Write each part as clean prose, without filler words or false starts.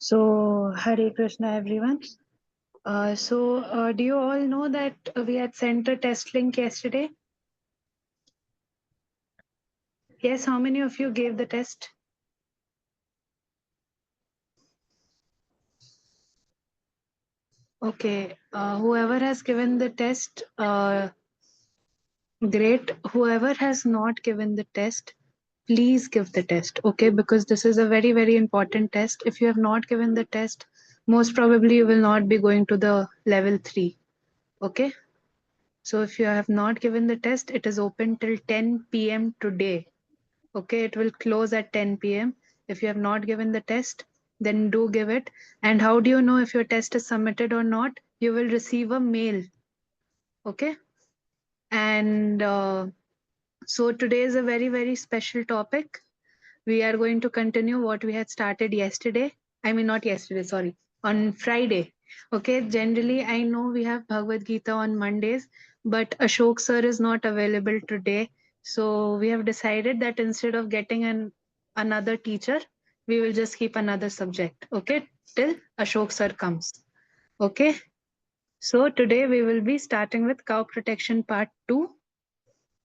So, Hare Krishna, everyone. Do you all know that we had sent a test link yesterday? Yes, how many of you gave the test? Okay, whoever has given the test, great. Whoever has not given the test, please give the test, okay? Because this is a very, very important test. If you have not given the test, most probably you will not be going to the level 3, okay? So if you have not given the test, it is open till 10 p.m. today. Okay, it will close at 10 p.m. If you have not given the test, then do give it. And how do you know if your test is submitted or not? You will receive a mail. Okay. And so today is a very, very special topic. We are going to continue what we had started yesterday. I mean, not yesterday, sorry, on Friday. Okay, generally, I know we have Bhagavad Gita on Mondays, but Ashok sir is not available today. So we have decided that instead of getting another teacher, we will just keep another subject. Okay, till Ashok sir comes. Okay, so today we will be starting with cow protection part 2.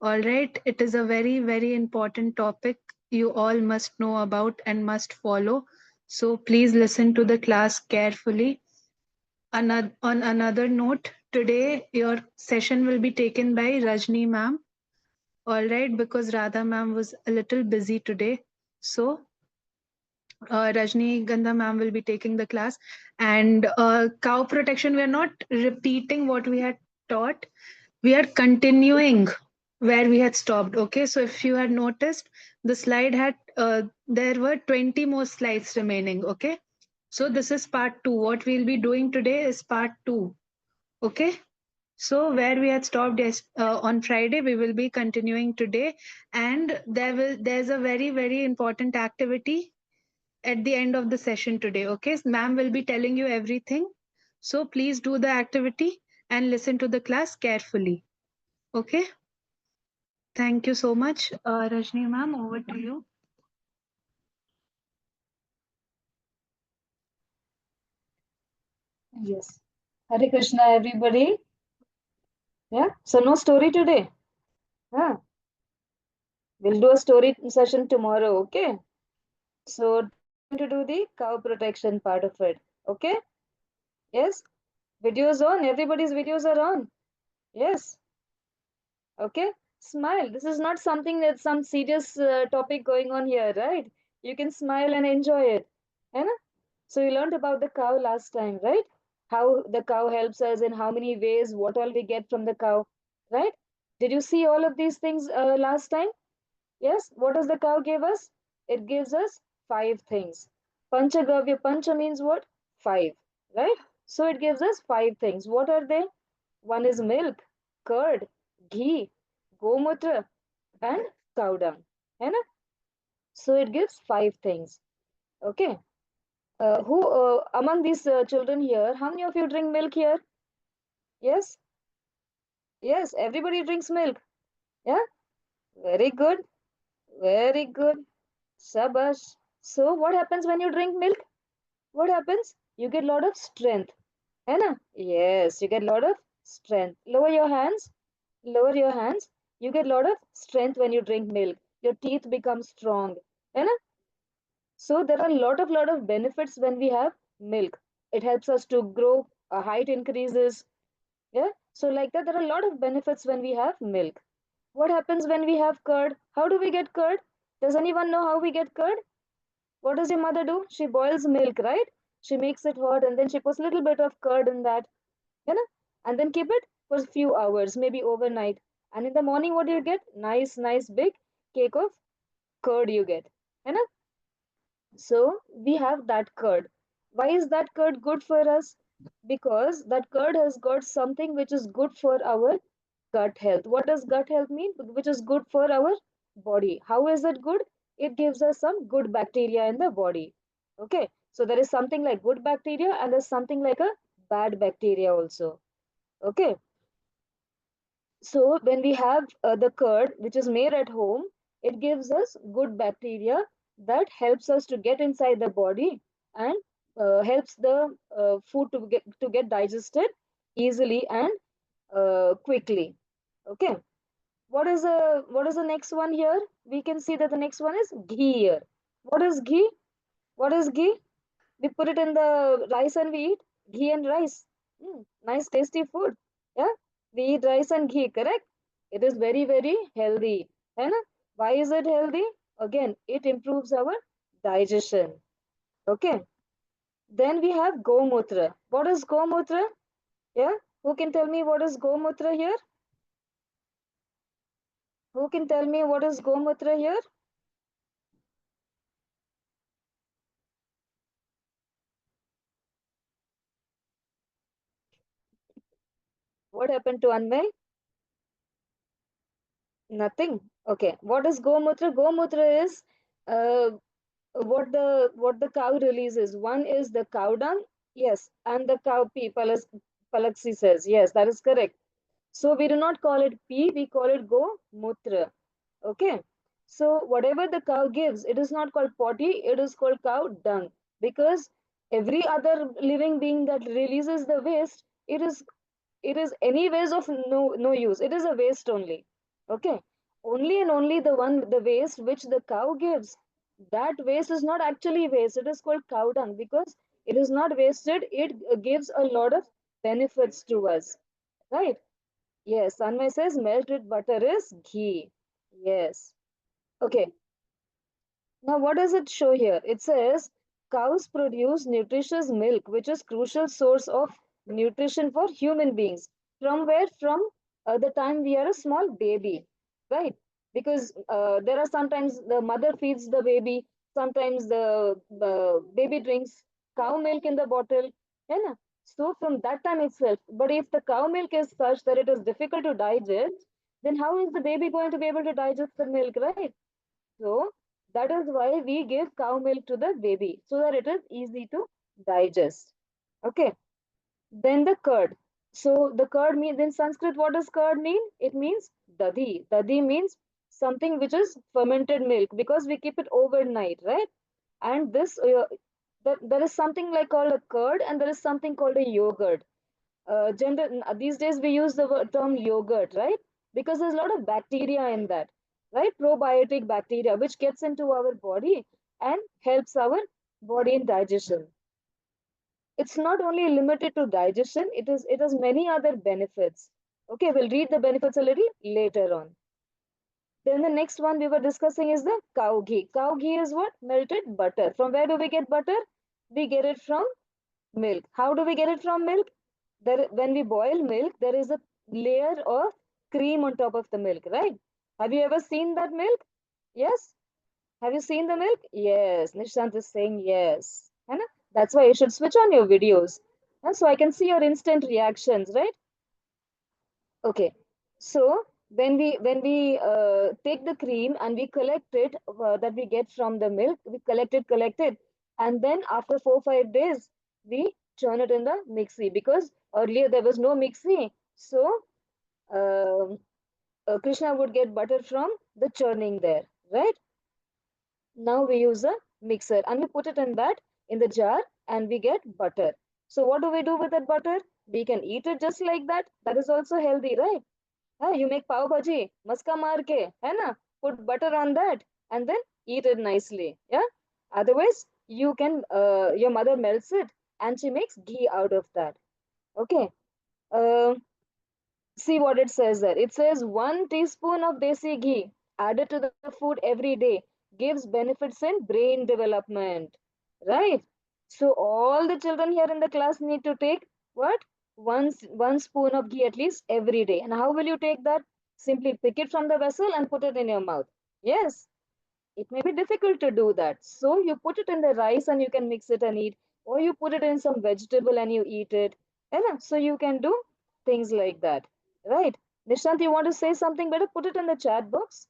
All right, it is a very, very important topic you all must know about and must follow. So please listen to the class carefully. On another note, today your session will be taken by Rajni ma'am. All right, because Radha ma'am was a little busy today. So Rajni Gandha ma'am will be taking the class. And cow protection, we are not repeating what we had taught. We are continuing where we had stopped. Okay, so if you had noticed, the slide had there were 20 more slides remaining. Okay, so this is part 2. What we'll be doing today is part 2. Okay, so where we had stopped on Friday, we will be continuing today, and there's a very, very important activity at the end of the session today. Okay, ma'am will be telling you everything, so please do the activity and listen to the class carefully. Okay, thank you so much. Rajni ma'am, over to you. Yes. Hare Krishna, everybody. Yeah. So no story today. Huh? We'll do a story session tomorrow. Okay. So today we're going to do the cow protection part of it. Okay. Yes. Videos on. Everybody's videos are on. Yes. Okay. Smile. This is not something that's some serious topic going on here, right? You can smile and enjoy it. Hai na? So you learned about the cow last time, right? How the cow helps us in how many ways, what all we get from the cow, right? Did you see all of these things last time? Yes. What does the cow give us? It gives us 5 things. Panchagavya. Pancha means what? 5, right? So it gives us 5 things. What are they? One is milk, curd, ghee, gomutra, and cow dung. Hai na? So it gives 5 things. Okay. Who among these children here, how many of you drink milk here? Yes? Yes, everybody drinks milk. Yeah? Very good. Very good. Sabash. So what happens when you drink milk? What happens? You get a lot of strength. Hai na? Yes, you get a lot of strength. Lower your hands. Lower your hands. You get a lot of strength when you drink milk. Your teeth become strong. Hai na? So there are a lot of benefits when we have milk. It helps us to grow, our height increases. Yeah. So like that, there are a lot of benefits when we have milk. What happens when we have curd? How do we get curd? Does anyone know how we get curd? What does your mother do? She boils milk, right? She makes it hot and then she puts a little bit of curd in that, you know, and then keep it for a few hours, maybe overnight. And in the morning, what do you get? Nice, nice big cake of curd you get. You know? So we have that curd. Why is that curd good for us? Because that curd has got something which is good for our gut health. What does gut health mean? Which is good for our body. How is it good? It gives us some good bacteria in the body. Okay, so there is something like good bacteria and there's something like a bad bacteria also. Okay, so when we have the curd which is made at home, it gives us good bacteria that helps us to get inside the body and helps the food to get digested easily and quickly. Okay. What is the next one here? We can see that the next one is ghee here. What is ghee? What is ghee? We put it in the rice and we eat ghee and rice. Nice tasty food. Yeah, we eat rice and ghee, correct? It is very, very healthy. है ना? Why is it healthy? Again, it improves our digestion. Okay. Then we have gomutra. What is gomutra? Yeah, who can tell me what is gomutra here? Who can tell me what is gomutra here? What happened to Anmay? Nothing. Okay. What is gomutra? Gomutra is uh, what the cow releases. One is the cow dung, yes, and the cow pee. Palaxi says yes, that is correct. So we do not call it pee, we call it gomutra. Okay. So whatever the cow gives, it is not called potty, it is called cow dung, because every other living being that releases the waste, it is anyways of no use. It is a waste only. Okay. Only and only the waste which the cow gives, that waste is not actually waste. It is called cow dung because it is not wasted. It gives a lot of benefits to us. Right? Yes. Sanmay says melted butter is ghee. Yes. Okay. Now, what does it show here? It says cows produce nutritious milk, which is crucial source of nutrition for human beings. From where? From the time we are a small baby, right? Because there are sometimes the mother feeds the baby, sometimes the baby drinks cow milk in the bottle, है So from that time itself. But if the cow milk is such that it is difficult to digest, then how is the baby going to be able to digest the milk, right? So that is why we give cow milk to the baby so that it is easy to digest. Okay. Then the curd. So the curd means in Sanskrit, what does curd mean? It means dadhi. Dadhi means something which is fermented milk because we keep it overnight, right? And there is something like called a curd and there is something called a yogurt. These days we use the term yogurt, right? Because there's a lot of bacteria in that, right? Probiotic bacteria, which gets into our body and helps our body in digestion. It's not only limited to digestion, it has many other benefits. Okay, we'll read the benefits a little later on. Then the next one we were discussing is the cow ghee. Cow ghee is what? Melted butter. From where do we get butter? We get it from milk. How do we get it from milk? When we boil milk, there is a layer of cream on top of the milk, right? Have you ever seen that milk? Yes? Have you seen the milk? Yes. Nishant is saying yes. है ना? That's why you should switch on your videos. So I can see your instant reactions, right? Okay. So when we take the cream and we collect it that we get from the milk, we collect it, and then after 4 5 days we churn it in the mixie because earlier there was no mixie. So um Krishna would get butter from the churning there, right? Now we use a mixer and we put it in the jar and we get butter. So what do we do with that butter? We can eat it just like that. That is also healthy, right? You make pav bhaji, maska maar ke, hai na? Put butter on that and then eat it nicely. Yeah. Otherwise, your mother melts it and she makes ghee out of that. Okay. Uh, See what it says there. It says 1 teaspoon of desi ghee added to the food every day gives benefits in brain development. Right? So all the children here in the class need to take what? One spoon of ghee at least every day. And how will you take that? Simply pick it from the vessel and put it in your mouth. Yes, it may be difficult to do that. So you put it in the rice and you can mix it and eat, or you put it in some vegetable and you eat it. So you can do things like that. Right? Nishant, you want to say something better? Put it in the chat box.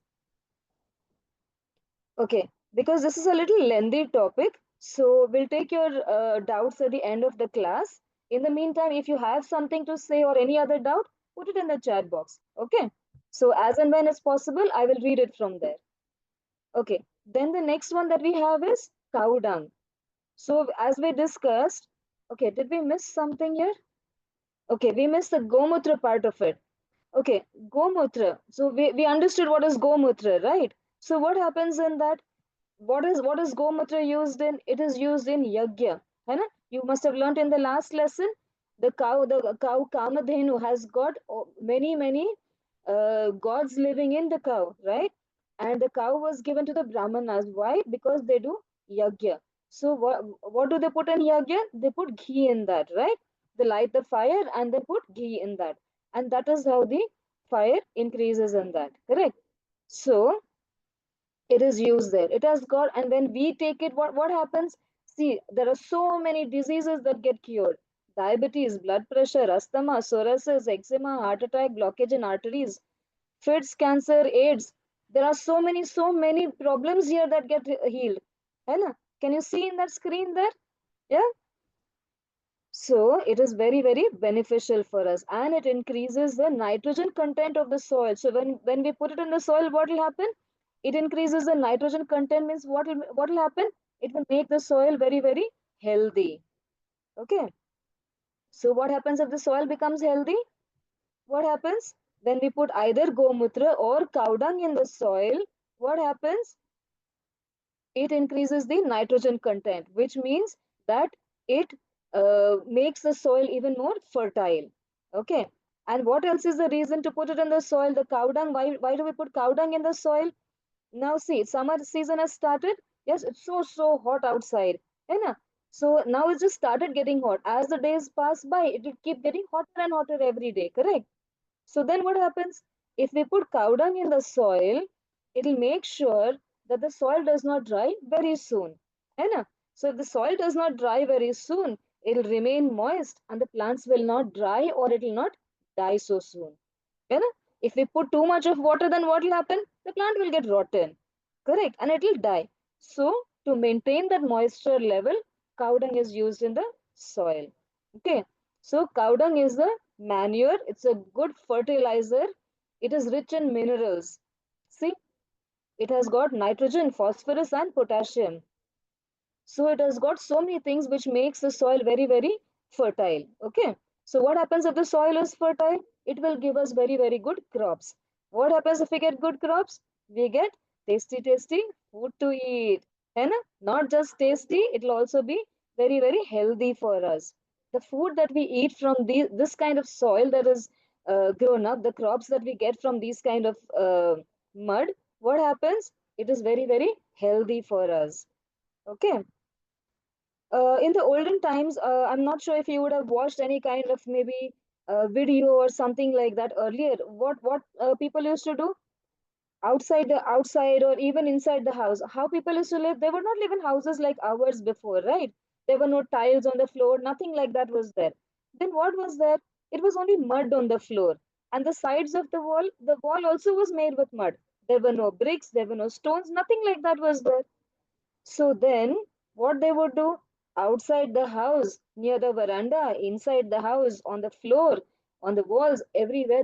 Okay, because this is a little lengthy topic. So we'll take your doubts at the end of the class. In the meantime, if you have something to say or any other doubt, put it in the chat box. Okay. So as and when it's possible, I will read it from there. Okay. Then the next one that we have is cow dung. So as we discussed, okay, did we miss something here? Okay, we missed the Gomutra part of it. Okay, Gomutra. So we understood what is Gomutra, right? So what happens in that? What is Gomutra used in? It is used in Yagya. है ना? You must have learnt in the last lesson. The cow Kamadhenu has got many gods living in the cow, right? And the cow was given to the Brahmanas. Why? Because they do Yagya. So what do they put in Yagya? They put ghee in that, right? They light the fire and they put ghee in that. And that is how the fire increases in that, correct? So it is used there. It has got, and when we take it, what happens? See, there are so many diseases that get cured: diabetes, blood pressure, asthma, psoriasis, eczema, heart attack, blockage in arteries, fits, cancer, AIDS. There are so many problems here that get healed. है ना? Can you see in that screen there? Yeah. So it is very beneficial for us, and it increases the nitrogen content of the soil. So when we put it in the soil, what will happen? It increases the nitrogen content. Means what will happen? It will make the soil very healthy. Okay. So what happens if the soil becomes healthy? What happens when we put either gomutra or cow dung in the soil? What happens? It increases the nitrogen content, which means that it makes the soil even more fertile. Okay. And what else is the reason to put it in the soil? The cow dung. Why do we put cow dung in the soil? Now see, summer season has started. Yes, it's so hot outside. है ना? So now it just started getting hot. As the days pass by, it will keep getting hotter and hotter every day. Correct? So then what happens? If we put cow dung in the soil, it'll make sure that the soil does not dry very soon. है ना? So if the soil does not dry very soon, it'll remain moist and the plants will not dry or it will not die so soon. है ना? If we put too much of water, then what will happen? The plant will get rotten. Correct? And it will die. So to maintain that moisture level, cow dung is used in the soil. Okay. So cow dung is the manure. It's a good fertilizer. It is rich in minerals. See, it has got nitrogen, phosphorus, and potassium. So it has got so many things which makes the soil very fertile. Okay. So what happens if the soil is fertile? It will give us very good crops. What happens if we get good crops? We get tasty food to eat. And not just tasty, it will also be very healthy for us. The food that we eat from this kind of soil that is grown up, the crops that we get from these kind of mud, what happens? It is very healthy for us. Okay. In the olden times, I'm not sure if you would have watched any kind of maybe video or something like that earlier. What people used to do outside or even inside the house, how people used to live, they would not live in houses like ours before, right? There were no tiles on the floor, nothing like that was there. Then what was there? It was only mud on the floor, and the sides of the wall also was made with mud. There were no bricks, there were no stones, nothing like that was there. So then, what they would do outside the house, near the veranda, inside the house, on the floor, on the walls, everywhere,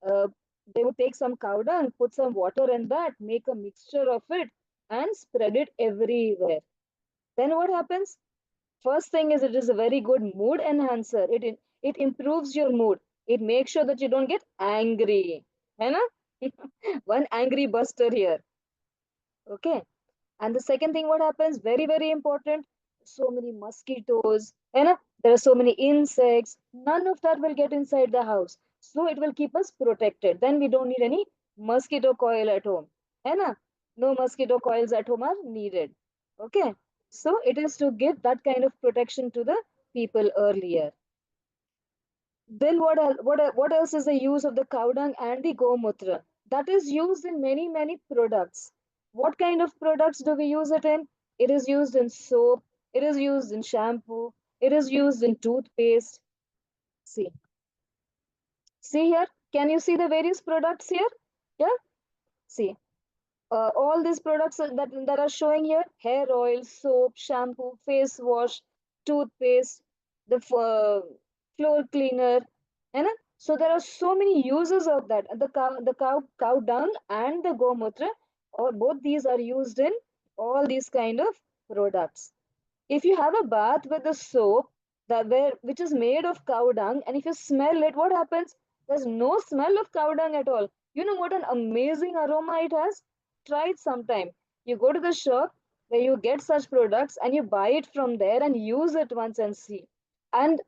uh, they would take some cow dung, put some water in that, make a mixture of it, and spread it everywhere. Then what happens? First thing is it is a very good mood enhancer. It improves your mood. It makes sure that you don't get angry. है ना? One angry buster here. Okay. And the second thing, what happens? Very important. So many mosquitoes, and there are so many insects. None of that will get inside the house. So it will keep us protected. Then we don't need any mosquito coil at home. And no mosquito coils at home are needed. Okay. So it is to give that kind of protection to the people earlier. Then what else is the use of the cow dung and the gomutra? That is used in many products. What kind of products do we use it in? It is used in soap. It is used in shampoo. It is used in toothpaste. See, see here. Can you see the various products here? Yeah. See, all these products that are showing here: hair oil, soap, shampoo, face wash, toothpaste, the floor cleaner, and so there are so many uses of that. The cow dung and the gomutra, or both these are used in all these kind of products. If you have a bath with a soap which is made of cow dung, and if you smell it, what happens? There's no smell of cow dung at all. You know what an amazing aroma it has? Try it sometime. You go to the shop where you get such products and you buy it from there and use it once and see. And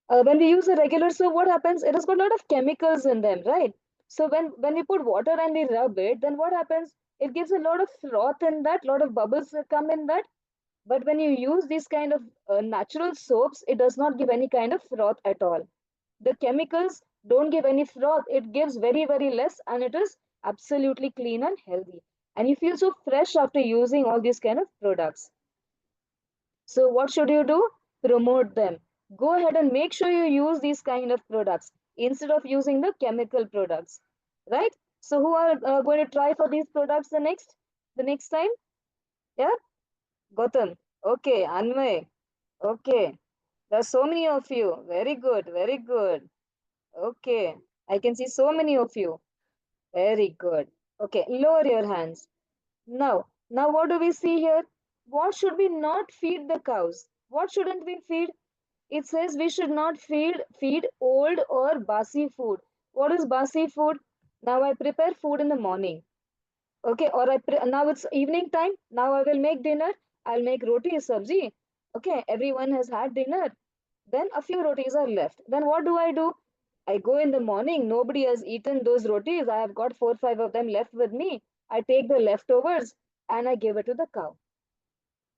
when we use a regular soap, what happens? It has got a lot of chemicals in them, right? So when we put water and we rub it, then what happens? It gives a lot of froth in that, lot of bubbles that come in that. But when you use these kind of natural soaps, it does not give any kind of froth at all. The chemicals don't give any froth. It gives very, very less, and it is absolutely clean and healthy. And you feel so fresh after using all these kind of products. So what should you do? Promote them. Go ahead and make sure you use these kind of products instead of using the chemical products, right? So who are going to try for these products the next time? Yeah, Gautam. Okay, Anvay. Okay, there are so many of you. Very good, very good. Okay, I can see so many of you. Very good. Okay, lower your hands. Now what do we see here? What should we not feed the cows? What shouldn't we feed? It says we should not feed old or basi food. What is basi food? Now I prepare food in the morning. Okay, or now it's evening time. Now I will make dinner. I'll make roti sabzi. Okay, everyone has had dinner. Then a few rotis are left. Then what do? I go in the morning. Nobody has eaten those rotis. I have got 4, 5 of them left with me. I take the leftovers and I give it to the cow.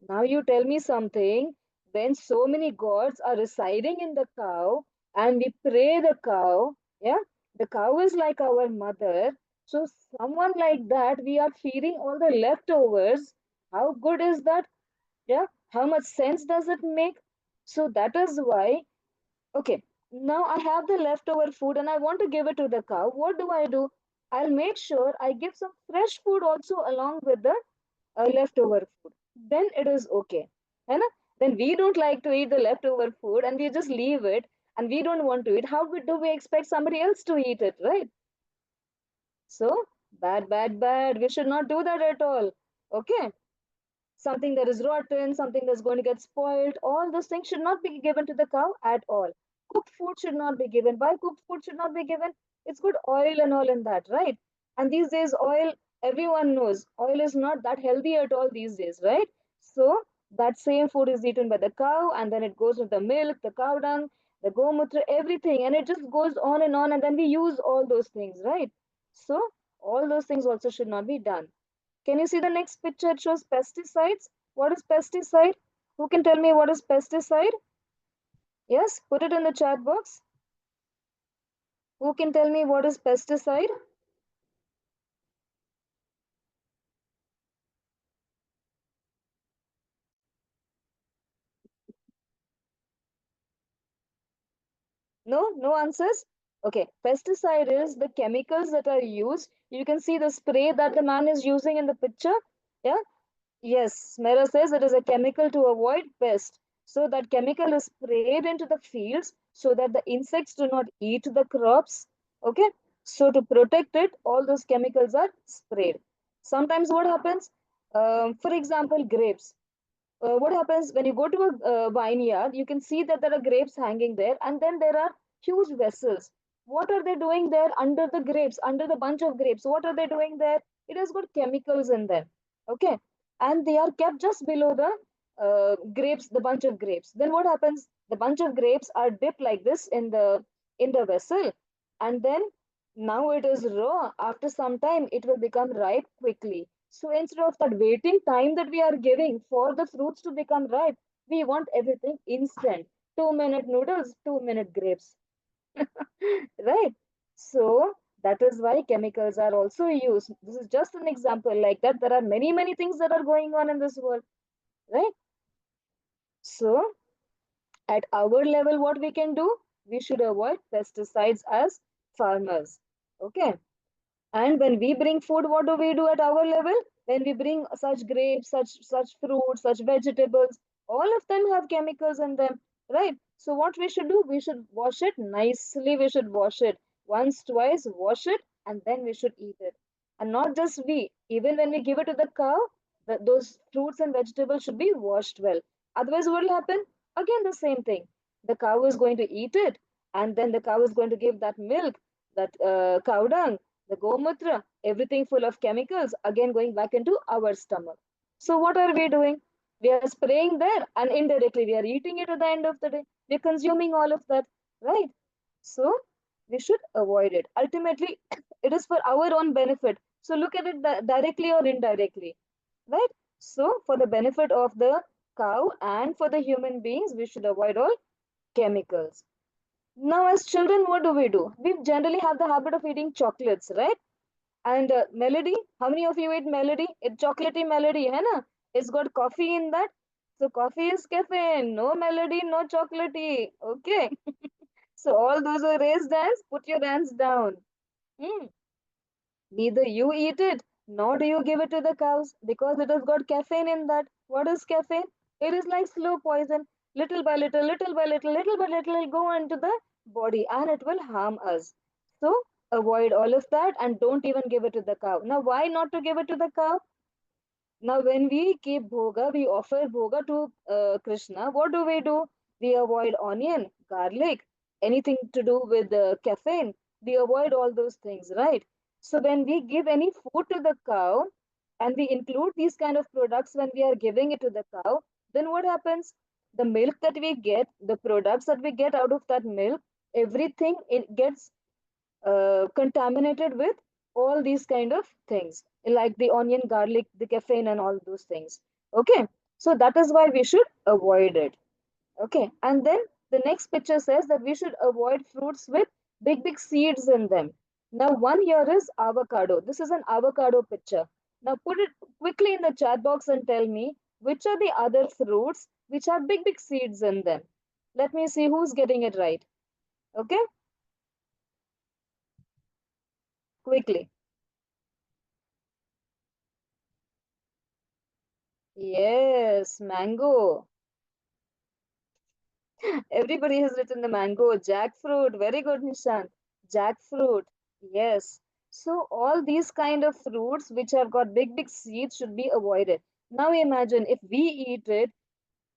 Now you tell me something. When so many gods are residing in the cow and we pray the cow, yeah, the cow is like our mother. So someone like that, we are feeding all the leftovers. How good is that? Yeah, how much sense does it make? So that is why, okay, now I have the leftover food and I want to give it to the cow. What do? I'll make sure I give some fresh food also along with the leftover food. Then it is okay. है ना? Then we don't like to eat the leftover food and we just leave it and we don't want to eat. How do we expect somebody else to eat it, right? So, bad, bad, bad. We should not do that at all. Okay? Something that is rotten, something that's going to get spoiled, all those things should not be given to the cow at all. Cooked food should not be given. Why cooked food should not be given? It's good oil and all in that, right? And these days, oil, everyone knows oil is not that healthy at all these days, right? So that same food is eaten by the cow, and then it goes with the milk, the cow dung, the gomutra, everything, and it just goes on, and then we use all those things, right? So all those things also should not be done. Can you see the next picture? It shows pesticides. What is pesticide? Who can tell me what is pesticide? Yes, put it in the chat box. Who can tell me what is pesticide? No, no answers? Okay, pesticide is the chemicals that are used. You can see the spray that the man is using in the picture. Yeah, yes, Mera says it is a chemical to avoid pest. So that chemical is sprayed into the fields so that the insects do not eat the crops. Okay, so to protect it, all those chemicals are sprayed. Sometimes what happens? For example, grapes. What happens when you go to a vineyard? You can see that there are grapes hanging there, and then there are huge vessels. What are they doing there under the grapes, under the bunch of grapes? What are they doing there? It has got chemicals in them. Okay, and they are kept just below the grapes, the bunch of grapes. Then what happens? The bunch of grapes are dipped like this in the vessel, and then now it is raw. After some time, it will become ripe quickly. So instead of that waiting time that we are giving for the fruits to become ripe, we want everything instant. 2-minute noodles, 2-minute grapes. Right? So that is why chemicals are also used. This is just an example like that. There are many, many things that are going on in this world, right? So at our level, what we can do? We should avoid pesticides as farmers. Okay. And when we bring food, what do we do at our level? When we bring such grapes, such fruits, such vegetables, all of them have chemicals in them, right? So what we should do? We should wash it nicely. We should wash it once, twice, wash it, and then we should eat it. And not just we, even when we give it to the cow, those fruits and vegetables should be washed well. Otherwise, what will happen? Again, the same thing. The cow is going to eat it, and then the cow is going to give that milk, that cow dung, the gomutra, everything full of chemicals, again going back into our stomach. So, what are we doing? We are spraying there, and indirectly, we are eating it at the end of the day. We are consuming all of that, right? So, we should avoid it. Ultimately, it is for our own benefit. So, look at it directly or indirectly, right? So, for the benefit of the cow and for the human beings, we should avoid all chemicals. Now, as children, what do? We generally have the habit of eating chocolates, right? And melody, how many of you eat melody? It's chocolatey melody, hai na? It's got coffee in that. So, coffee is caffeine, no melody, no chocolatey. Okay. So, all those who raised hands, put your hands down. Hmm. Neither you eat it, nor do you give it to the cows because it has got caffeine in that. What is caffeine? It is like slow poison. Little by little, little by little, little by little, it will go into the body and it will harm us. So avoid all of that and don't even give it to the cow. Now, why not to give it to the cow? Now, when we keep bhoga, we offer bhoga to Krishna. What do? We avoid onion, garlic, anything to do with caffeine. We avoid all those things, right? So, when we give any food to the cow and we include these kind of products when we are giving it to the cow, then what happens? The milk that we get, the products that we get out of that milk, everything it gets contaminated with all these kind of things like the onion, garlic, the caffeine, and all those things. Okay, so that is why we should avoid it. Okay, and then the next picture says that we should avoid fruits with big seeds in them. Now, one here is avocado. This is an avocado picture. Now, put it quickly in the chat box and tell me which are the other fruits which have big seeds in them. Let me see who's getting it right. Okay, quickly. Yes, mango. Everybody has written the mango. Jackfruit. Very good, Nishant. Jackfruit. Yes. So all these kind of fruits which have got big seeds should be avoided. Now imagine if we eat it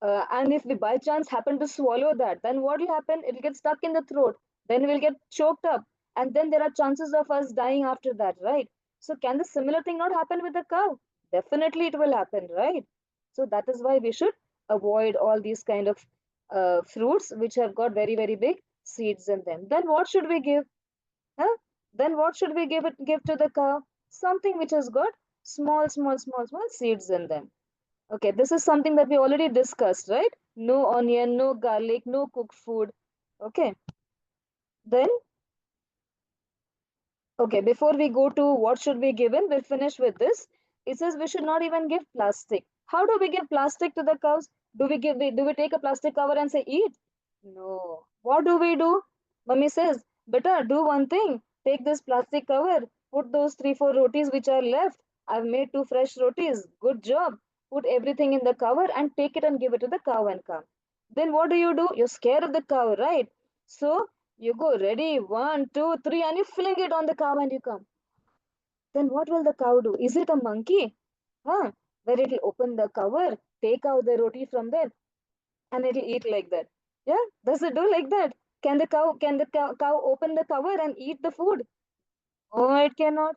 and if we by chance happen to swallow that, then what will happen? It will get stuck in the throat. Then we'll get choked up. And then there are chances of us dying after that, right? So can the similar thing not happen with the cow? Definitely it will happen, right? So that is why we should avoid all these kind of fruits which have got very big seeds in them. Then what should we give? Huh? Then what should we give to the cow? Something which has got small seeds in them. Okay, this is something that we already discussed, right? No onion, no garlic, no cooked food. Okay, then, okay, before we go to what should be given, we'll finish with this. It says we should not even give plastic. How do we give plastic to the cows? Do we take a plastic cover and say eat? No. What do? Mummy says, better do one thing. Take this plastic cover, put those 3, 4 rotis which are left. I've made 2 fresh rotis. Good job. Put everything in the cover and take it and give it to the cow and come. Then what do? You're scared of the cow, right? So you go ready, 1, 2, 3, and you fling it on the cow and you come. Then what will the cow do? Is it a monkey? Huh? Where it'll open the cover, take out the roti from there, and it'll eat like that. Yeah, does it do like that? Can the cow open the cover and eat the food? Oh, it cannot.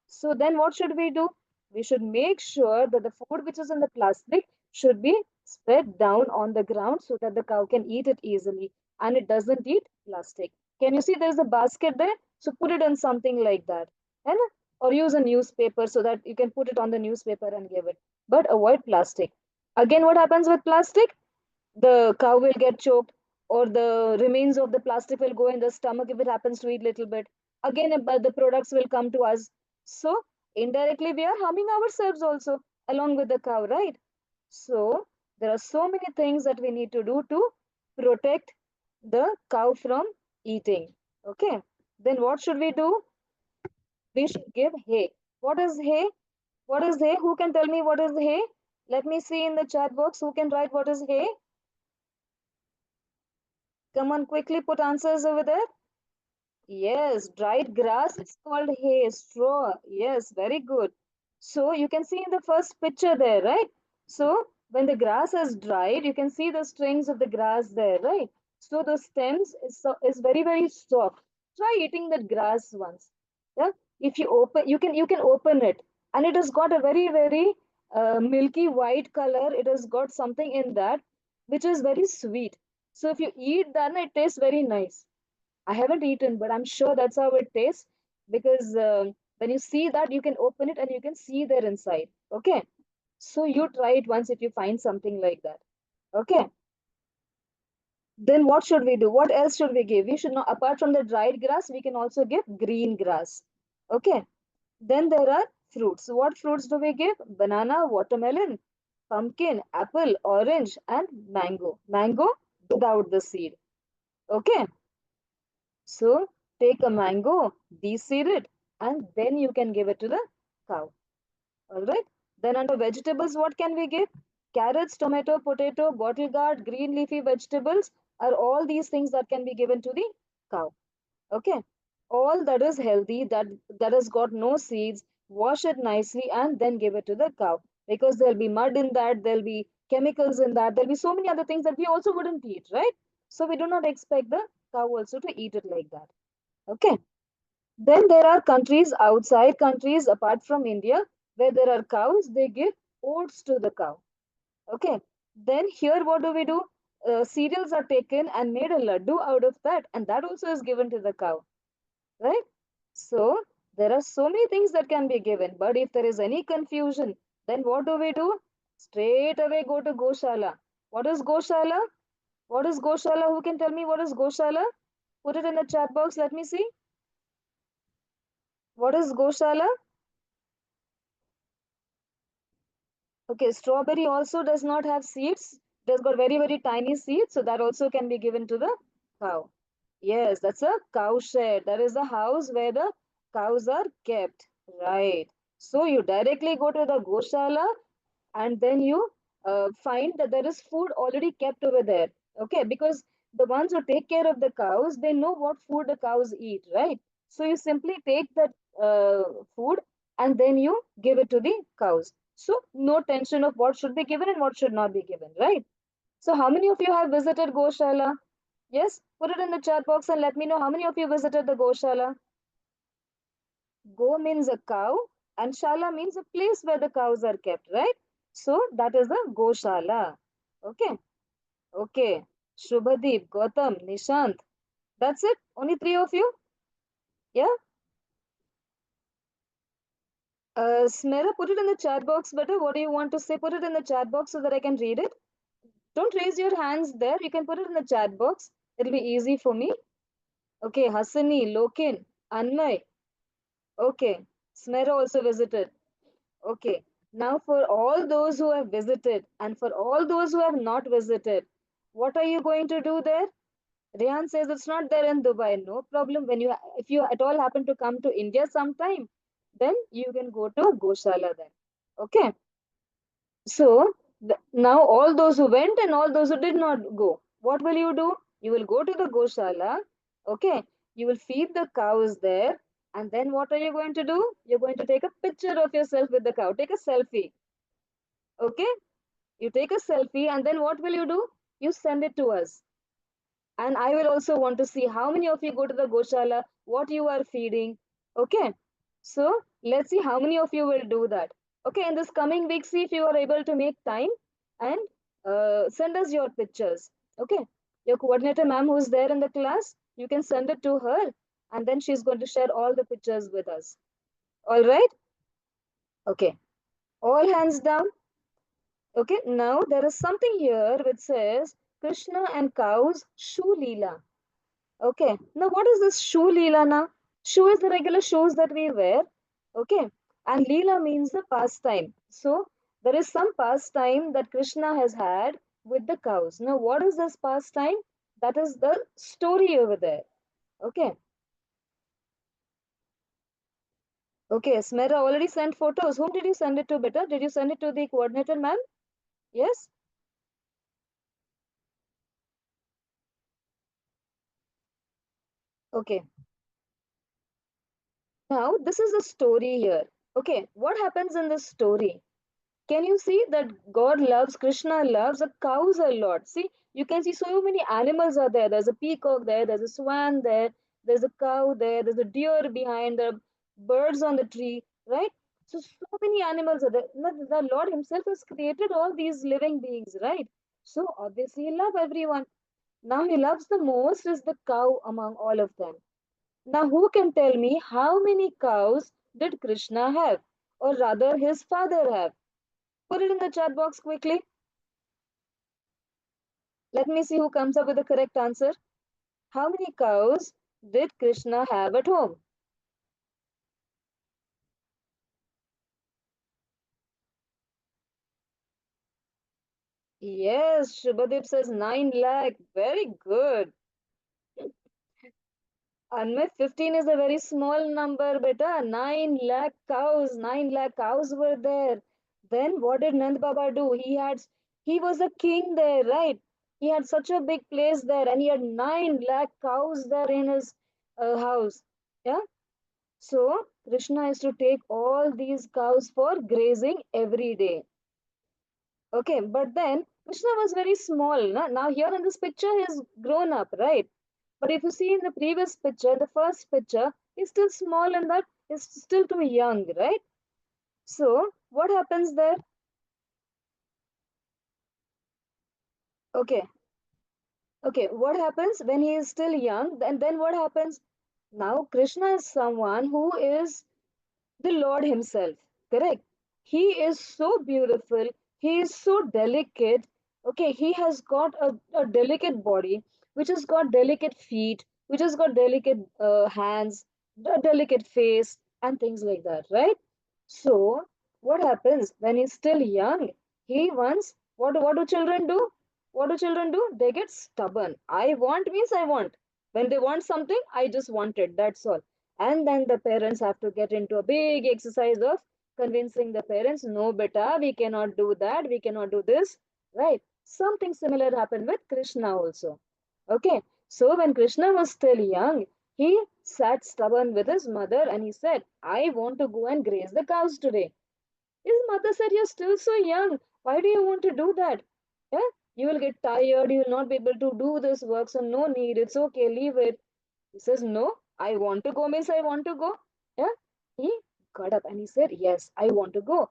So then what should we do? We should make sure that the food which is in the plastic should be spread down on the ground so that the cow can eat it easily and it doesn't eat plastic. Can you see there's a basket there? So put it on something like that. And or use a newspaper so that you can put it on the newspaper and give it. But avoid plastic. Again, what happens with plastic? The cow will get choked or the remains of the plastic will go in the stomach if it happens to eat little bit. Again, the products will come to us. So indirectly we are harming ourselves also along with the cow, right? So there are so many things that we need to do to protect the cow from eating. Okay, then what should we do? We should give hay. What is hay? What is hay? Who can tell me what is hay? Let me see in the chat box who can write what is hay. Come on, quickly put answers over there. Yes, dried grass is called hay, straw. Yes, very good. So you can see in the first picture there, right? So when the grass has dried, you can see the strings of the grass there, right? So the stems is very, very soft. Try eating that grass once. Yeah. If you open, you can open it, and it has got a very, very milky white color. It has got something in that which is very sweet. So if you eat that, it tastes very nice. I haven't eaten, but I'm sure that's how it tastes because when you see that, you can open it and you can see there inside. Okay. So you try it once if you find something like that. Okay. Then what should we do? What else should we give? We should not, apart from the dried grass, we can also give green grass. Okay. Then there are fruits. So what fruits do we give? Banana, watermelon, pumpkin, apple, orange, and mango. Mango without the seed. Okay. So take a mango, de-seed it, and then you can give it to the cow. All right. Then under vegetables, what can we give? Carrots, tomato, potato, bottle gourd, green leafy vegetables are all these things that can be given to the cow. Okay. All that is healthy, that has got no seeds, wash it nicely and then give it to the cow. Because there'll be mud in that, there'll be chemicals in that, there'll be so many other things that we also wouldn't eat, right? So we do not expect the cow also to eat it like that. Okay. Then there are countries, outside countries apart from India, where there are cows, they give oats to the cow. Okay. Then here, what do we do? Cereals are taken and made a laddu out of that, and that also is given to the cow, right? So there are so many things that can be given, but if there is any confusion, then what do we do? Straight away go to Goshala. What is Goshala? What is Goshala? Who can tell me what is Goshala? Put it in the chat box. Let me see. What is Goshala? Okay, strawberry also does not have seeds. It has got very, very tiny seeds, so that also can be given to the cow. Yes, that's a cow shed. That is the house where the cows are kept. Right. So you directly go to the Goshala and then you find that there is food already kept over there. Okay, because the ones who take care of the cows, they know what food the cows eat, right? So you simply take that food and then you give it to the cows. So no tension of what should be given and what should not be given, right? So how many of you have visited Goshala? Yes, put it in the chat box and let me know how many of you visited the Goshala. Go means a cow and shala means a place where the cows are kept, right? So that is the Goshala. Okay. Okay. Shubhadeep, Gautam, Nishant. That's it. Only three of you. Yeah. Smera, put it in the chat box better. What do you want to say? Put it in the chat box so that I can read it. Don't raise your hands there. You can put it in the chat box. It'll be easy for me. Okay. Hasani, Lokin, Anmay. Okay. Smera also visited. Okay. Now, for all those who have visited and for all those who have not visited, what are you going to do there? Rehan says it's not there in Dubai. No problem. If you at all happen to come to India sometime, then you can go to Goshala then. Okay. So now all those who went and all those who did not go, what will you do? You will go to the Goshala. Okay. You will feed the cows there. And then what are you going to do? You're going to take a picture of yourself with the cow. Take a selfie. Okay. You take a selfie and then what will you do? You send it to us. And I will also want to see how many of you go to the Goshala, what you are feeding. Okay. So let's see how many of you will do that. Okay. In this coming week, see if you are able to make time and send us your pictures. Okay. Your coordinator, ma'am, who's there in the class, you can send it to her and then she's going to share all the pictures with us. All right. Okay. All hands down. Okay, now there is something here which says Krishna and cows shoe leela. Okay, now what is this shoe leela now? Shoe is the regular shoes that we wear. Okay, and leela means the pastime. So there is some pastime that Krishna has had with the cows. Now, what is this pastime? That is the story over there. Okay, okay, Smera already sent photos. Whom did you send it to, beta? Did you send it to the coordinator, ma'am? Yes? Okay. Now, this is a story here. Okay, what happens in this story? Can you see that God loves, Krishna loves the cows a lot? See, you can see so many animals are there. There's a peacock there, there's a swan there, there's a cow there, there's a deer behind, there are birds on the tree, right? So, so many animals are there. The Lord Himself has created all these living beings, right? So, obviously, He loves everyone. Now, He loves the most is the cow among all of them. Now, who can tell me how many cows did Krishna have? Or rather, his father have? Put it in the chat box quickly. Let me see who comes up with the correct answer. How many cows did Krishna have at home? Yes, Shubhadeep says 9 lakh. Very good. Anmit, 15 is a very small number, beta. 9 lakh cows. 9 lakh cows were there. Then what did Nand Baba do? He was a king there, right? He had such a big place there, and he had 9 lakh cows there in his house. Yeah. So Krishna is to take all these cows for grazing every day. Okay, but then Krishna was very small. Now here in this picture, he's grown up, right? But if you see in the previous picture, the first picture, he's still small and that is still too young, right? So what happens there? Okay, okay, what happens when he is still young? Then what happens? Now Krishna is someone who is the Lord Himself, correct? He is so beautiful, He is so delicate. Okay, He has got a delicate body, which has got delicate feet, which has got delicate hands, a delicate face, and things like that, right? So, what happens when he's still young? He wants, what do children do? What do children do? They get stubborn. I want means I want. When they want something, I just want it. That's all. And then the parents have to get into a big exercise of convincing the parents, no, beta, we cannot do that, we cannot do this, right? Something similar happened with Krishna also. Okay, so when Krishna was still young, he sat stubborn with his mother and he said, I want to go and graze the cows today. His mother said, you're still so young. Why do you want to do that? Yeah, you will get tired, you will not be able to do this work, so no need, it's okay, leave it. He says, no, I want to go, miss, I want to go. Yeah, he got up and he said, yes, I want to go.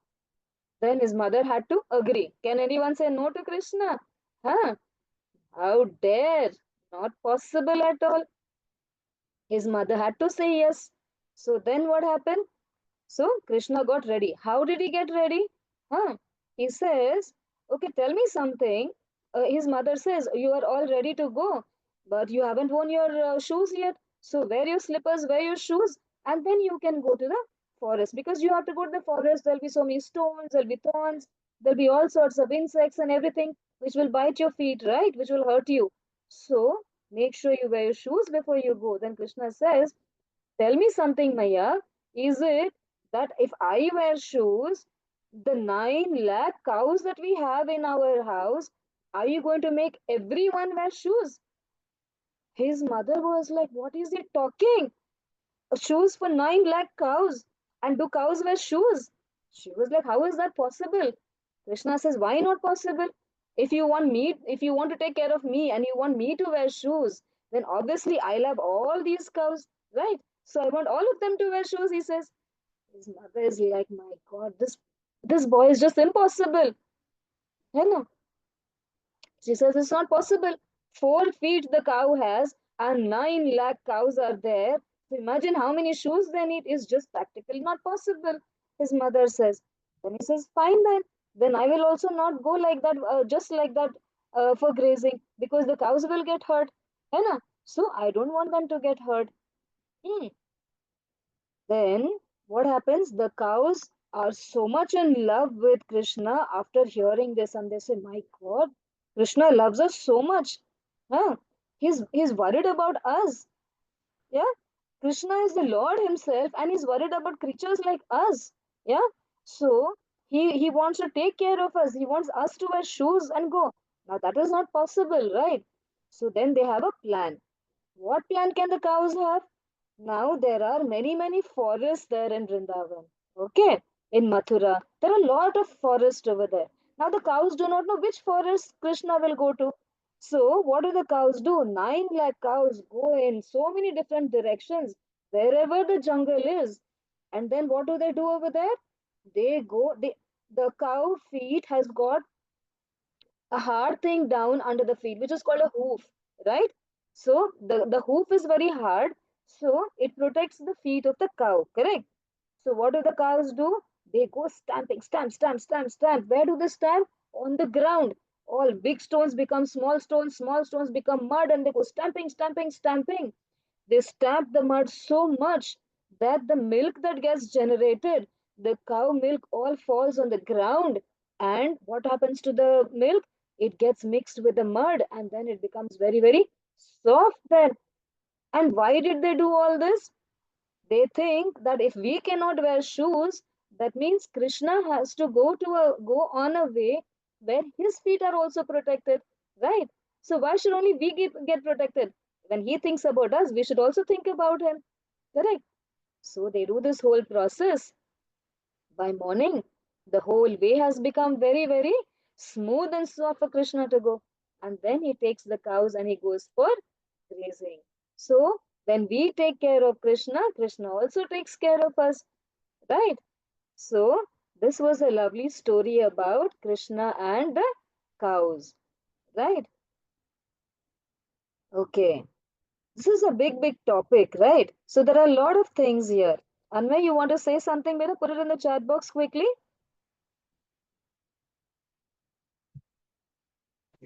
Then his mother had to agree. Can anyone say no to Krishna? Huh? How dare? Not possible at all. His mother had to say yes. So then what happened? So Krishna got ready. How did he get ready? Huh? He says, okay, tell me something. His mother says, you are all ready to go, but you haven't worn your shoes yet. So wear your slippers, wear your shoes, and then you can go to the forest because you have to go to the forest. There'll be so many stones, there'll be thorns, there'll be all sorts of insects and everything which will bite your feet, right? Which will hurt you. So make sure you wear your shoes before you go. Then Krishna says, tell me something, Maya. Is it that if I wear shoes, the 9 lakh cows that we have in our house, are you going to make everyone wear shoes? His mother was like, what is he talking? Shoes for 9 lakh cows? And do cows wear shoes? She was like, how is that possible? Krishna says, why not possible? If you want to take care of me and you want me to wear shoes, then obviously I love all these cows, right? So I want all of them to wear shoes, he says. His mother is like, my God, this boy is just impossible. You know, she says it's not possible. 4 feet the cow has, and 9 lakh cows are there. So imagine how many shoes they need is just practically not possible. His mother says. Then he says, fine then. Then I will also not go like that, just like that, for grazing because the cows will get hurt. You know? So I don't want them to get hurt. Hmm. Then what happens? The cows are so much in love with Krishna after hearing this, and they say, my God, Krishna loves us so much. Huh? He's worried about us. Yeah. Krishna is the Lord Himself, and He's worried about creatures like us. Yeah. So he wants to take care of us. He wants us to wear shoes and go. Now that is not possible, right? So then they have a plan. What plan can the cows have? Now there are many, many forests there in Vrindavan. Okay. in Mathura. There are a lot of forest over there. Now the cows do not know which forest Krishna will go to. So what do the cows do? 9 lakh cows go in so many different directions, wherever the jungle is. And then what do they do over there? They go, the cow feet has got a hard thing down under the feet, which is called a hoof, right? So the hoof is very hard, so it protects the feet of the cow, correct? So what do the cows do? They go stamping, stamp, stamp, stamp, stamp. Where do they stamp? On the ground. All big stones become small stones become mud, and they go stamping, stamping, stamping. They stamp the mud so much that the milk that gets generated, the cow milk, all falls on the ground. And what happens to the milk? It gets mixed with the mud, and then it becomes very, very soft then. And why did they do all this? They think that if we cannot wear shoes, that means Krishna has to go on a way where his feet are also protected, right? So why should only we get protected? When he thinks about us, we should also think about him, correct? So they do this whole process. By morning, the whole way has become very, very smooth and soft for Krishna to go. And then he takes the cows and he goes for grazing. So when we take care of Krishna, Krishna also takes care of us, right? So this was a lovely story about Krishna and the cows, right? Okay. This is a big, big topic, right? So there are a lot of things here. Anway, you want to say something? Better put it in the chat box quickly.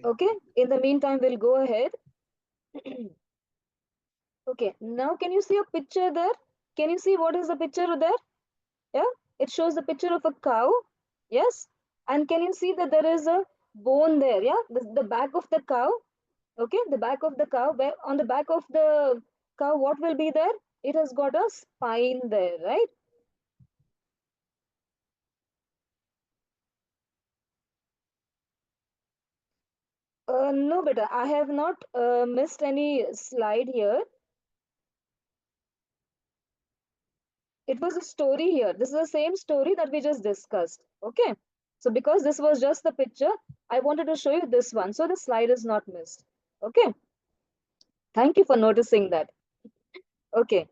Okay. In the meantime, we'll go ahead. Okay. Now, can you see a picture there? Can you see what is the picture there? Yeah. It shows the picture of a cow. Yes. And can you see that there is a bone there? Yeah. The back of the cow. Okay. The back of the cow. Where on the back of the cow, what will be there? It has got a spine there, right? No, beta. I have not missed any slide here. It was a story here. This is the same story that we just discussed. Okay. So because this was just the picture, I wanted to show you this one. So the slide is not missed. Okay. Thank you for noticing that. Okay.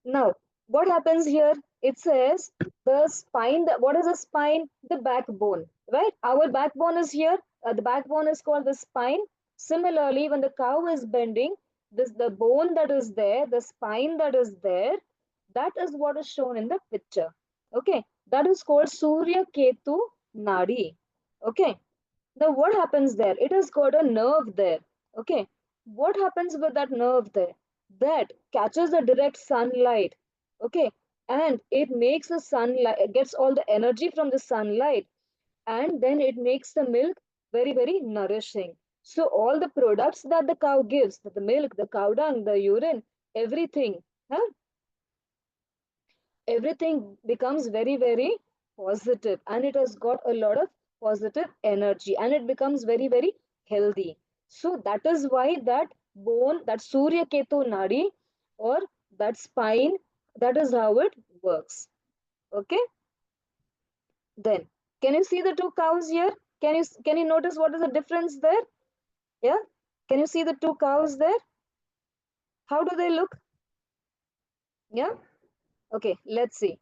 Now, what happens here? It says the spine. What is a spine? The backbone, right? Our backbone is here. The backbone is called the spine. Similarly, when the cow is bending, this the bone that is there, the spine that is there, that is what is shown in the picture. Okay, that is called Surya Ketu Nadi. Okay, now what happens there? It has got a nerve there. Okay, what happens with that nerve there? That catches the direct sunlight. Okay, and it makes the sunlight, it gets all the energy from the sunlight, and then it makes the milk very, very nourishing. So all the products that the cow gives, the milk, the cow dung, the urine, everything, huh? Everything becomes very, very positive, and it has got a lot of positive energy, and it becomes very, very healthy. So that is why that bone, that Surya Ketu Nadi, or that spine, that is how it works. Okay. Then can you see the two cows here? Can you notice what is the difference there? Yeah. Can you see the two cows there? How do they look? Yeah. Okay. Let's see.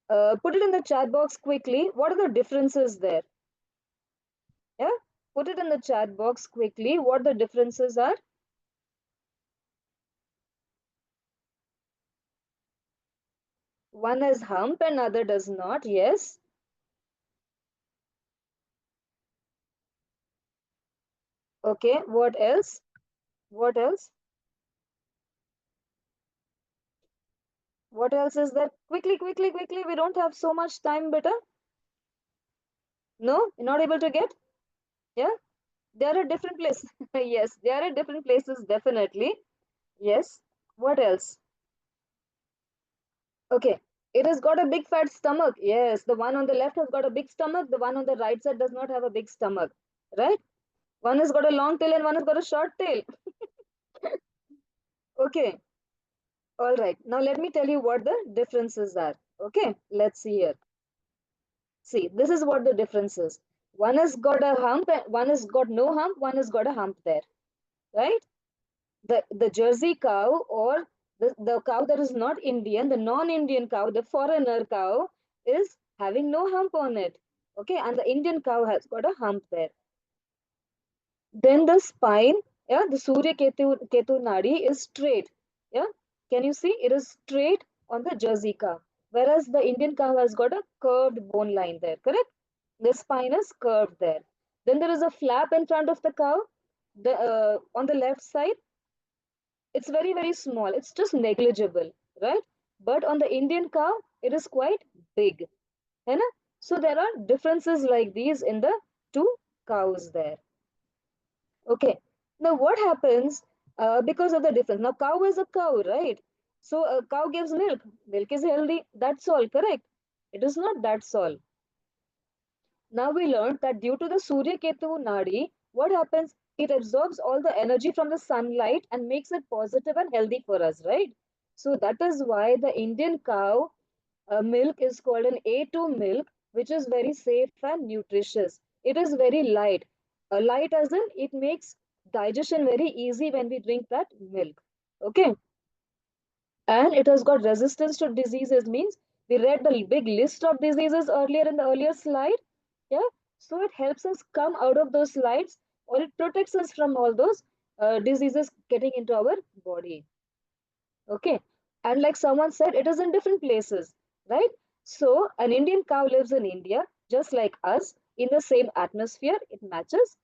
Put it in the chat box quickly. What are the differences there? Yeah, put it in the chat box quickly what the differences are. One has hump and other does not. Yes. Okay. What else? What else? What else is there? Quickly, quickly, quickly. We don't have so much time, better. No, you're not able to get? Yeah. They are at different places. Yes, they are at different places, definitely. Yes. What else? Okay. It has got a big fat stomach. Yes. The one on the left has got a big stomach. The one on the right side does not have a big stomach. Right? One has got a long tail and one has got a short tail. Okay. All right. Now let me tell you what the differences are. Okay, let's see here. See, this is what the difference is. One has got a hump, and one has got no hump, one has got a hump there, right? The Jersey cow, or the cow that is not Indian, the non-Indian cow, the foreigner cow, is having no hump on it. Okay, and the Indian cow has got a hump there. Then the spine, yeah, the Surya Ketu Nadi is straight. Yeah, can you see? It is straight on the Jersey cow, whereas the Indian cow has got a curved bone line there, correct? The spine is curved there. Then there is a flap in front of the cow. On the left side, it's very, very small. It's just negligible, right? But on the Indian cow, it is quite big. है ना? So there are differences like these in the two cows there. Okay. Now what happens because of the difference? Now cow is a cow, right? So a cow gives milk. Milk is healthy. That's all, correct? It is not that's all. Now we learned that due to the Surya Ketu Nadi, what happens? It absorbs all the energy from the sunlight and makes it positive and healthy for us, right? So that is why the Indian cow milk is called an A2 milk, which is very safe and nutritious. It is very light. Light as in it makes digestion very easy when we drink that milk. Okay. And it has got resistance to diseases, means we read the big list of diseases earlier in the earlier slide. Yeah. So it helps us come out of those slides, or it protects us from all those diseases getting into our body. Okay. And like someone said, it is in different places, right? So an Indian cow lives in India, just like us, in the same atmosphere. It matches.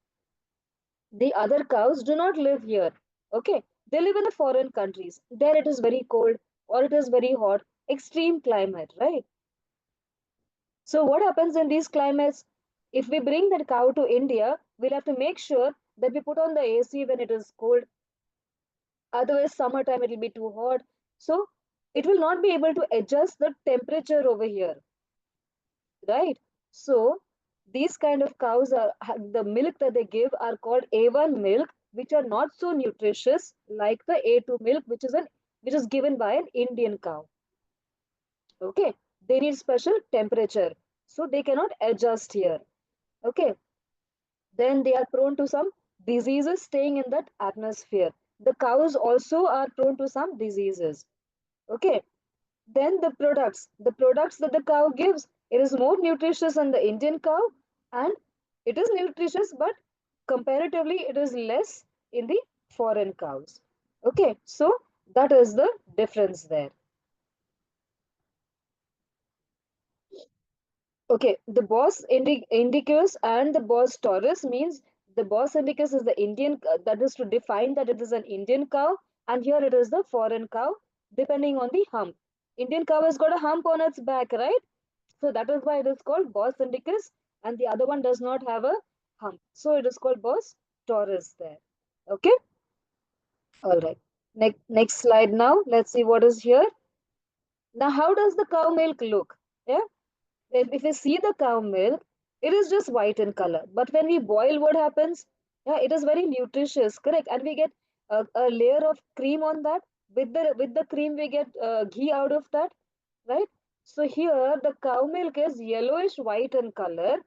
The other cows do not live here. Okay. They live in the foreign countries. There it is very cold, or it is very hot, extreme climate, right? So what happens in these climates? If we bring that cow to India, we'll have to make sure that we put on the AC when it is cold. Otherwise, summertime it will be too hot. So it will not be able to adjust the temperature over here, right? So these kind of cows are the milk that they give are called A1 milk, which are not so nutritious like the A2 milk, which is given by an Indian cow. Okay, they need special temperature, so they cannot adjust here. Okay, then they are prone to some diseases staying in that atmosphere. The cows also are prone to some diseases. Okay, then the products that the cow gives, it is more nutritious than the Indian cow, and it is nutritious, but comparatively it is less in the foreign cows. Okay, so that is the difference there. Okay, the indicus and the Bos taurus means the Bos indicus is the Indian, that is to define that it is an Indian cow, and here it is the foreign cow, depending on the hump. Indian cow has got a hump on its back, right? So that is why it is called Bos indicus, and the other one does not have a hump. So it is called Bos taurus there. Okay, all right. Next slide now. Let's see what is here. Now, how does the cow milk look? Yeah. If we see the cow milk, it is just white in color. But when we boil, what happens? Yeah, it is very nutritious, correct? And we get a layer of cream on that. With the cream, we get ghee out of that, right? So here the cow milk is yellowish white in color,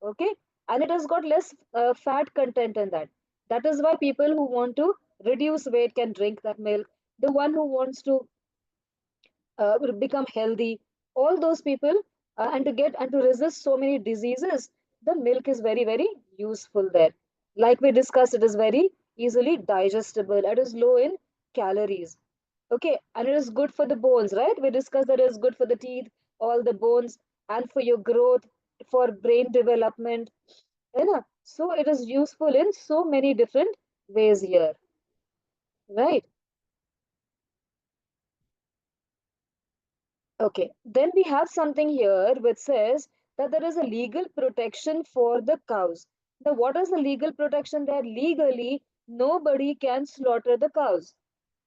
okay, and it has got less fat content in that. That is why people who want to reduce weight can drink that milk. The one who wants to become healthy, all those people, and to resist so many diseases, the milk is very, very useful there. Like we discussed, it is very easily digestible, it is low in calories. Okay, and it is good for the bones, right? We discussed that it is good for the teeth, all the bones, and for your growth, for brain development, you know? So it is useful in so many different ways here, right? Okay, then we have something here which says that there is a legal protection for the cows. Now, what is the legal protection there? Legally, nobody can slaughter the cows.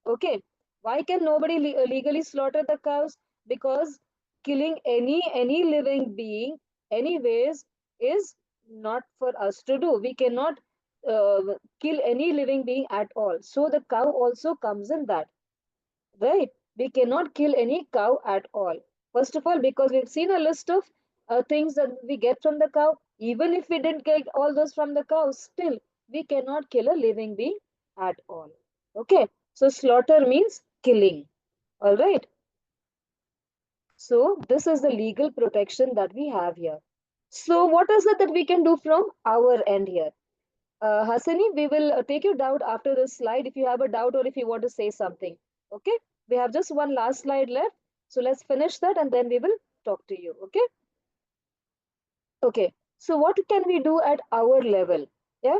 Okay, why can nobody legally slaughter the cows? Because killing any living being, anyways, is not for us to do. We cannot kill any living being at all. So the cow also comes in that, right? We cannot kill any cow at all. First of all, because we've seen a list of things that we get from the cow. Even if we didn't get all those from the cow, still we cannot kill a living being at all. Okay, so slaughter means killing. All right. So this is the legal protection that we have here. So what is it that we can do from our end here? Hasani, we will take your doubt after this slide if you have a doubt or if you want to say something. Okay, we have just one last slide left. So let's finish that and then we will talk to you. Okay. Okay. So what can we do at our level? Yeah.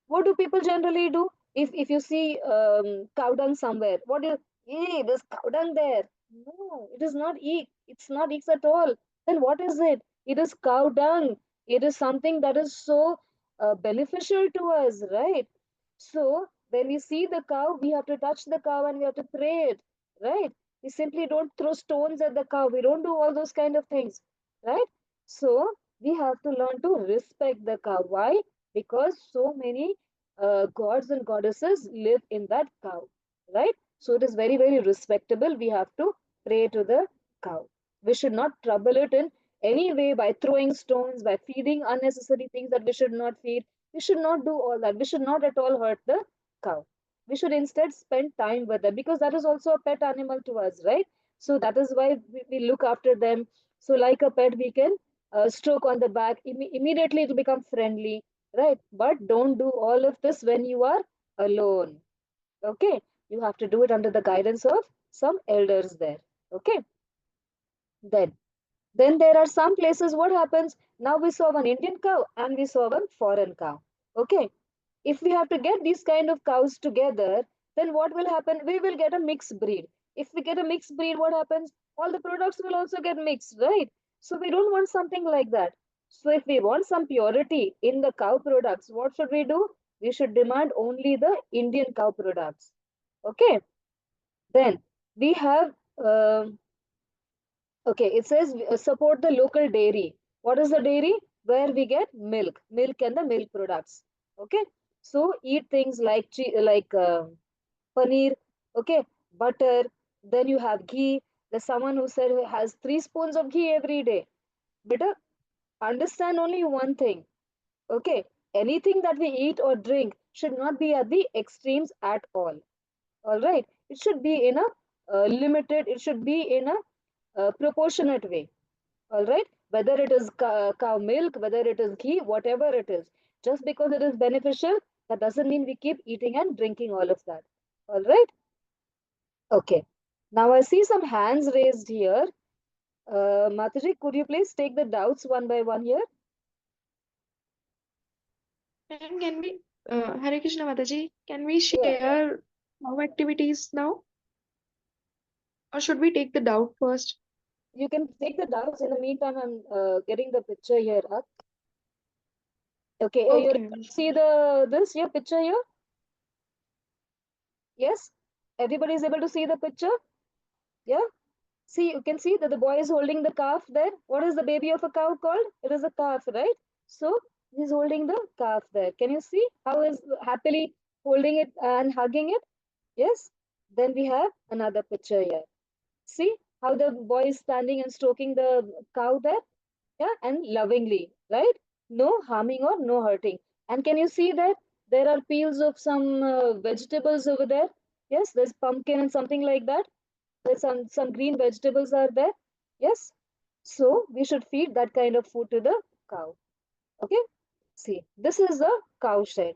What do people generally do? If you see cow dung somewhere, what do you, there's cow dung there. No, it is not eek. It's not eeks at all. Then what is it? It is cow dung. It is something that is so beneficial to us, right? So when we see the cow, we have to touch the cow and we have to pray it, right? We simply don't throw stones at the cow. We don't do all those kind of things, right? So we have to learn to respect the cow. Why? Because so many gods and goddesses live in that cow, right? So it is very, very respectable. We have to pray to the cow. We should not trouble it in any way by throwing stones, by feeding unnecessary things that we should not feed. We should not do all that. We should not at all hurt the cow. We should instead spend time with them because that is also a pet animal to us, right? So that is why we look after them. So, like a pet, we can stroke on the back. Immediately, it will become friendly, right? But don't do all of this when you are alone. Okay, you have to do it under the guidance of some elders there. Okay, then there are some places. What happens now? We saw one Indian cow and we saw one foreign cow. Okay, if we have to get these kind of cows together, then what will happen? We will get a mixed breed. If we get a mixed breed, what happens? All the products will also get mixed, right? So we don't want something like that. So if we want some purity in the cow products, what should we do? We should demand only the Indian cow products. Okay. Then we have okay, it says support the local dairy. What is the dairy? Where we get milk and the milk products. Okay, so eat things like paneer, okay, butter. Then you have ghee. There's someone who said who has 3 spoons of ghee every day. But understand only one thing. Okay, anything that we eat or drink should not be at the extremes at all. All right, it should be in a limited. It should be in a proportionate way. All right, whether it is cow milk, whether it is ghee, whatever it is, just because it is beneficial, that doesn't mean we keep eating and drinking all of that. All right. Okay, now I see some hands raised here. Mataji, could you please take the doubts one by one here? And can we, Hare Krishna Mataji, can we Yeah, share our activities now? Or should we take the doubt first? you can take the doubts. In the meantime, I'm getting the picture here up. Okay, you're Okay. able to see the this your picture here. Yes, everybody is able to see the picture. Yeah. See, you can see that the boy is holding the calf there. What is the baby of a cow called? It is a calf, right? So he's holding the calf there. Can you see how he's happily holding it and hugging it? Yes. Then we have another picture here. See how the boy is standing and stroking the cow there? Yeah, and lovingly, right? No harming or no hurting. And can you see that there are peels of some vegetables over there? Yes, there's pumpkin and something like that. There's some green vegetables are there. Yes. So we should feed that kind of food to the cow. Okay. See, this is a cow shed.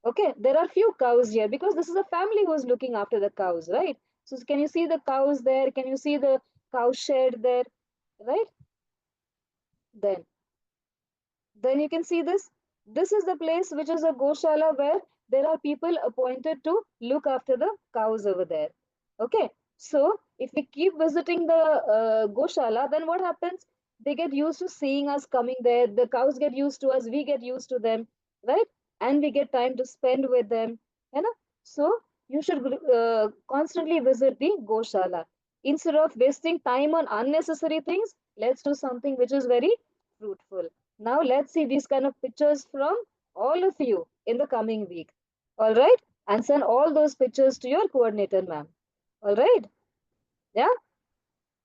Okay. There are few cows here because this is a family who's looking after the cows, right? So can you see the cows there? Can you see the cow shed there? Right? Then then you can see this. This is the place which is a goshala where there are people appointed to look after the cows over there. Okay, so if we keep visiting the goshala, then what happens? They get used to seeing us coming there. The cows get used to us. We get used to them, right? And we get time to spend with them. You know? So you should constantly visit the goshala instead of wasting time on unnecessary things. Let's do something which is very fruitful. Now let's see these kind of pictures from all of you in the coming week. All right? And send all those pictures to your coordinator, ma'am. All right? Yeah?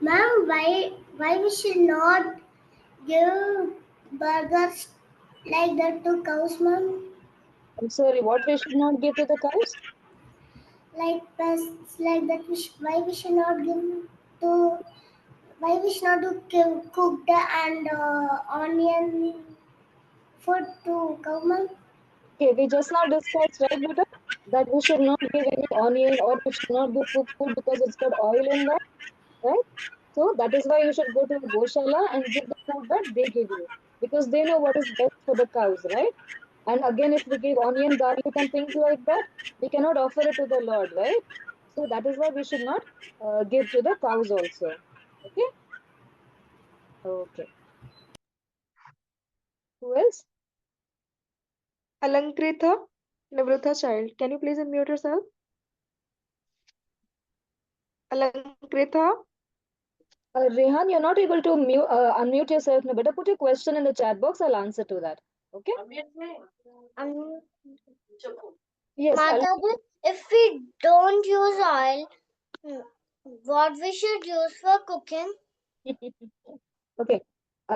Ma'am, why we should not give burgers like that to cows, ma'am? I'm sorry, what we should not give to the cows? Like pests like that. Why we should not give to? Why we should not do cooked and onion food to cow, ma'am? Okay, we just now discussed, right, Buddha, that we should not give any onion or we should not give cooked food because it's got oil in that, right? So that is why you should go to a goshala and give the food that they give you because they know what is best for the cows, right? And again, if we give onion, garlic, and things like that, we cannot offer it to the Lord, right? So that is why we should not give to the cows also. Okay? Okay. Who else? Alankritha, Nivrutha child. Can you please unmute yourself? Alankritha, Rehan, you're not able to unmute yourself. No, better put your question in the chat box. I'll answer to that. Okay? Yes. Mataji, if we don't use oil, what we should use for cooking? Okay.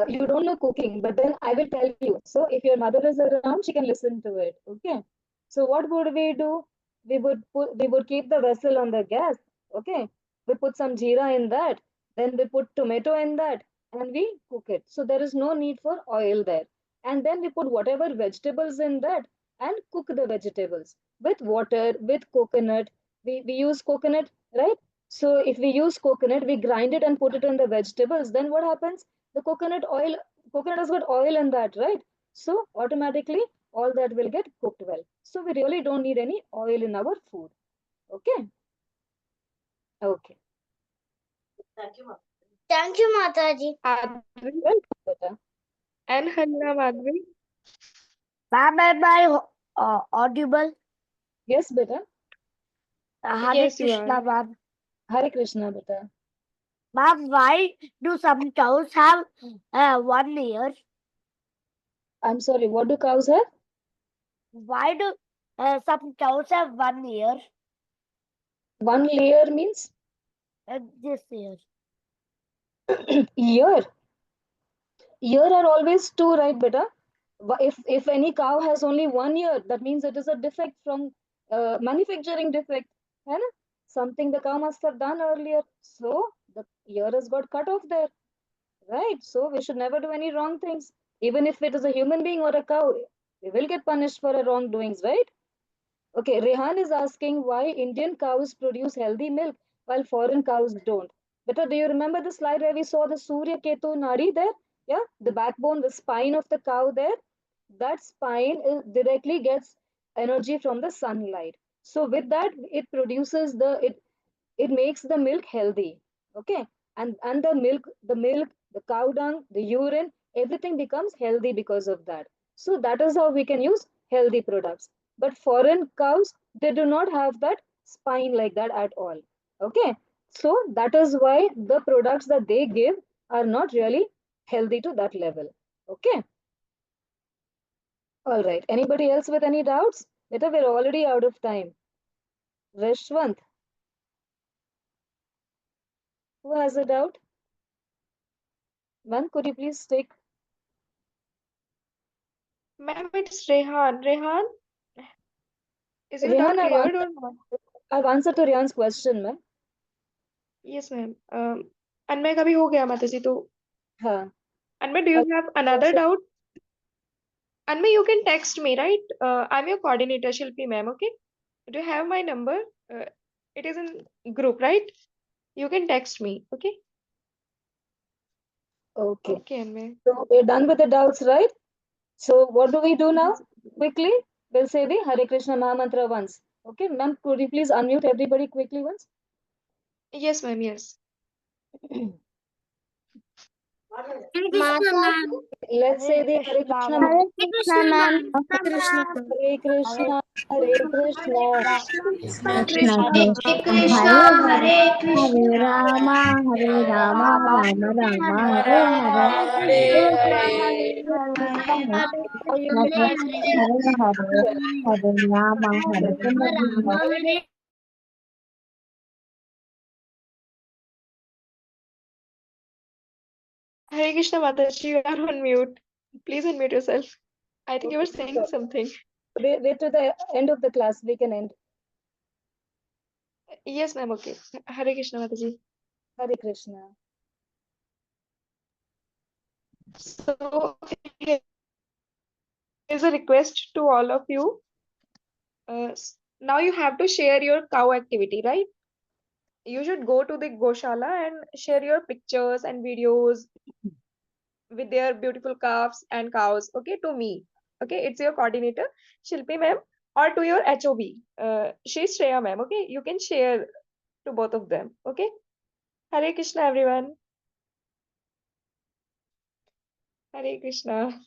You don't know cooking, but then I will tell you. So if your mother is around, she can listen to it. Okay. So what would we do? We would keep the vessel on the gas. Okay. We put some jeera in that. Then we put tomato in that and we cook it. So there is no need for oil there. And then we put whatever vegetables in that and cook the vegetables with water, with coconut. We use coconut, right? So if we use coconut, we grind it and put it in the vegetables. Then what happens? The coconut has got oil in that, right? So automatically all that will get cooked well. So we really don't need any oil in our food. Okay. Okay. Thank you, Mataji. Adri, Welcome, beta. and Harina Adri. Ma'am, am I audible? Yes, beta. Hare Yes, you Krishna, are. ma'am. Hare Krishna, beta. Ma'am, why do some cows have 1 year? I'm sorry, what do cows have? Why do some cows have 1 year? One layer means This year. year. Year are always two, right, beta? If any cow has only 1 year, that means it is a defect from manufacturing defect. है ना? Something the cow must have done earlier. So the year has got cut off there. Right? So we should never do any wrong things. Even if it is a human being or a cow, we will get punished for our wrongdoings, right? Okay, Rehan is asking why Indian cows produce healthy milk while foreign cows don't. Beta, do you remember the slide where we saw the Surya Ketu Nadi there? Yeah, the backbone, the spine of the cow there. That spine directly gets energy from the sunlight. So with that, it produces it makes the milk healthy. Okay, and the milk, the cow dung, the urine, everything becomes healthy because of that. So that is how we can use healthy products. But foreign cows, they do not have that spine like that at all. Okay, so that is why the products that they give are not really healthy to that level. Okay, all right, anybody else with any doubts? Beta, we're already out of time. Reshwant, who has a doubt? One, could you please take Ma'am, it's Rehan. Rehan, is your Rehan? doubt cleared or not? I've answered to Rehan's question, ma'am. Yes, ma'am. Anmay का भी हो गया माता जी तो. हाँ. Anmay, do you have another doubt? Anmay, you can text me, right? I'm your coordinator, Shilpi ma'am. Okay. Do you have my number? Uh, it is in group, right? You can text me. Okay. Okay. Okay, Anmay. So we're done with the doubts, right? So what do we do now? Quickly, we'll say the Hare Krishna Mahamantra once. Okay, ma'am, could you please unmute everybody quickly once? Yes, ma'am. Yes. Let's say the Hare Krishna. Hare Krishna, ma'am. Hare Krishna, Hare Krishna. Krishna Hare Krishna, Hare Krishna, Hare Rama, Rama Rama, Hare Hare, Hare Hare Krishna, Hare, Hare Hare Krishna, Hare, Hare Rama, Hare Rama. Hare Hare Krishna Mataji, you are on mute. Please unmute yourself. I think you were Okay, saying so something. wait to the end of the class. We can end. Yes, ma'am. Okay. Hare Krishna Mataji. Hare Krishna. So here's a request to all of you. Now you have to share your cow activity, right? You should go to the Goshala and share your pictures and videos with their beautiful calves and cows, okay, to me. Okay, it's your coordinator, Shilpi ma'am, or to your HOB, she's Shreya ma'am, okay? You can share to both of them, okay? Hare Krishna, everyone. Hare Krishna.